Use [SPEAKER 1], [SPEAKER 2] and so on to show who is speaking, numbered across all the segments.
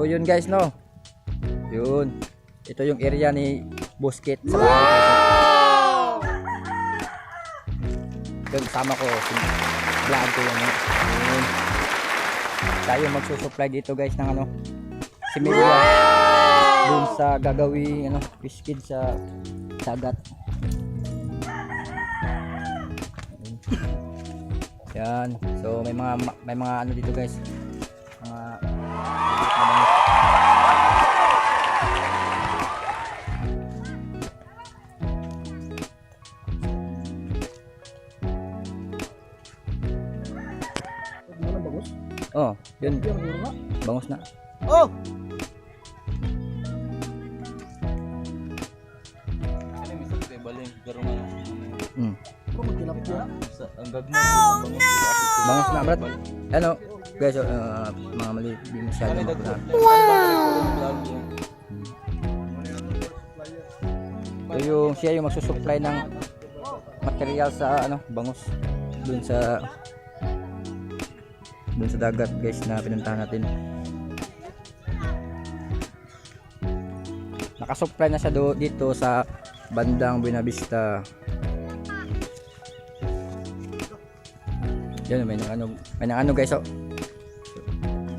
[SPEAKER 1] So yun guys, no. Yun. Ito yung area ni Busquet sa wow! Yun, sama ko. Vlog ko yun. Yun. Tayo magsusupply dito guys ng ano, similya. Dun sa gagawing ano, fish feed sa dagat. Yan. So may mga ano dito guys. Mga oh, yun. Bangus na.
[SPEAKER 2] Oh!
[SPEAKER 1] Bangus na, brad. Ano, guys, mga mali, di masyado makulang. So yung siya yung magsusupply ng material sa ano, bangus dun sa dagat guys na pinuntahan natin. Nakasupply na siya dito sa bandang Buena Vista. Yan, may nang ano guys, oh.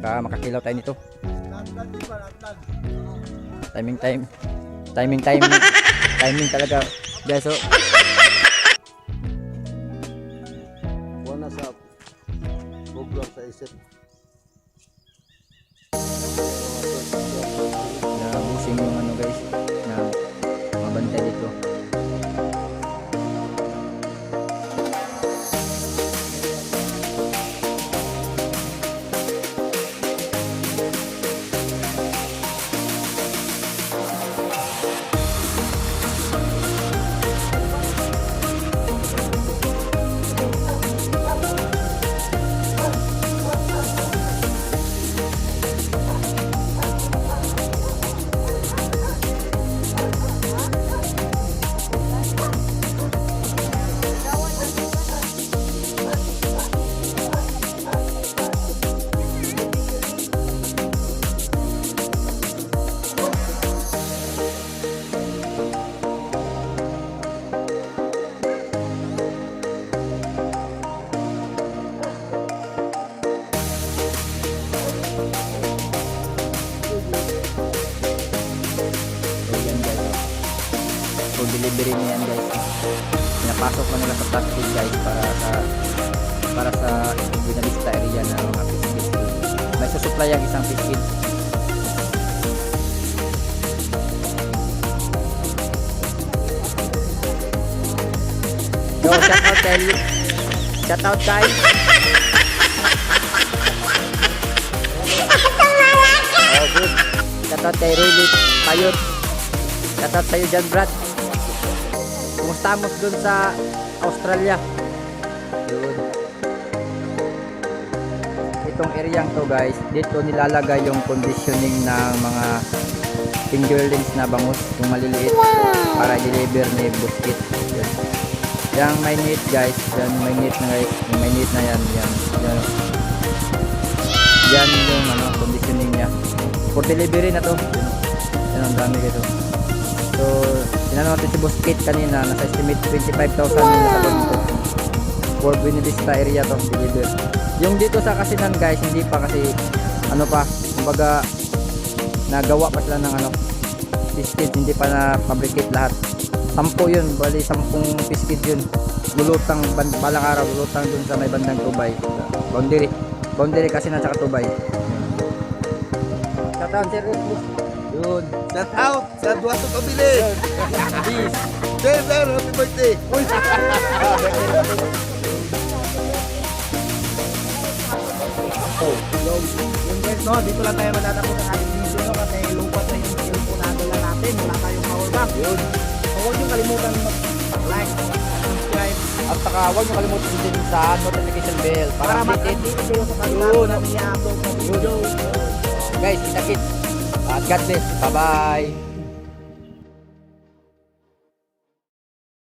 [SPEAKER 1] Makakilaw tayo nito. Timing talaga guys, oh.
[SPEAKER 2] Wala sa program sa isip.
[SPEAKER 1] Busing yung ano guys na mabantay dito. Delivery niyan guys. Pinapasok mo nila sa plastic guys para sa Buena Vista area na mga fish feed. May susupply ang isang fish feed. So shout out guys. Oh good. Shout out kay Rudy Payot. Shout out sa'yo dyan Brad. Kumusta mo dun sa Australia? Yun. Itong areang to guys, dito nilalagay yung conditioning ng mga fingerlings na bangus, yung maliliit, para i-deliver ni Busquet. Yun. Yang may net guys, yan may net na guys, yung may net na yan. Yan yung ano, conditioning niya. For delivery na to. Yan ang dami dito. So, tinanong natin si Busquet kanina, nasa estimate 25,000 dito. For Buena Vista area to, deliver. Yung dito sa Kasinan guys, hindi pa kasi, ano pa, kumbaga, nagawa pa sila ng ano, biscuit, hindi pa na-fabricate lahat. 10 yun, bali 10 biscuit yun. Lulutang, balang araw, lulutang dun sa may bandang Tubay. Boundary Kasinan sa Tubay. Shoutout, Sir Rus. Yun.
[SPEAKER 2] Shout out sa Duato Pabili.
[SPEAKER 1] Peace.
[SPEAKER 2] Sir, happy birthday.
[SPEAKER 3] Yung guys, no, dito lang tayo matatapos ang ating video, no, kasi lupat na yung cellphone na dala natin, wala tayong power bank. Yun. So huwag nyo kalimutan mag-like, subscribe,
[SPEAKER 1] At saka huwag nyo kalimutan din sa notification bell para
[SPEAKER 3] para
[SPEAKER 1] updated.
[SPEAKER 3] mag-update kayo sa kanila namin i-upload na video.
[SPEAKER 1] Guys, kita-kits. At God bless. Bye-bye.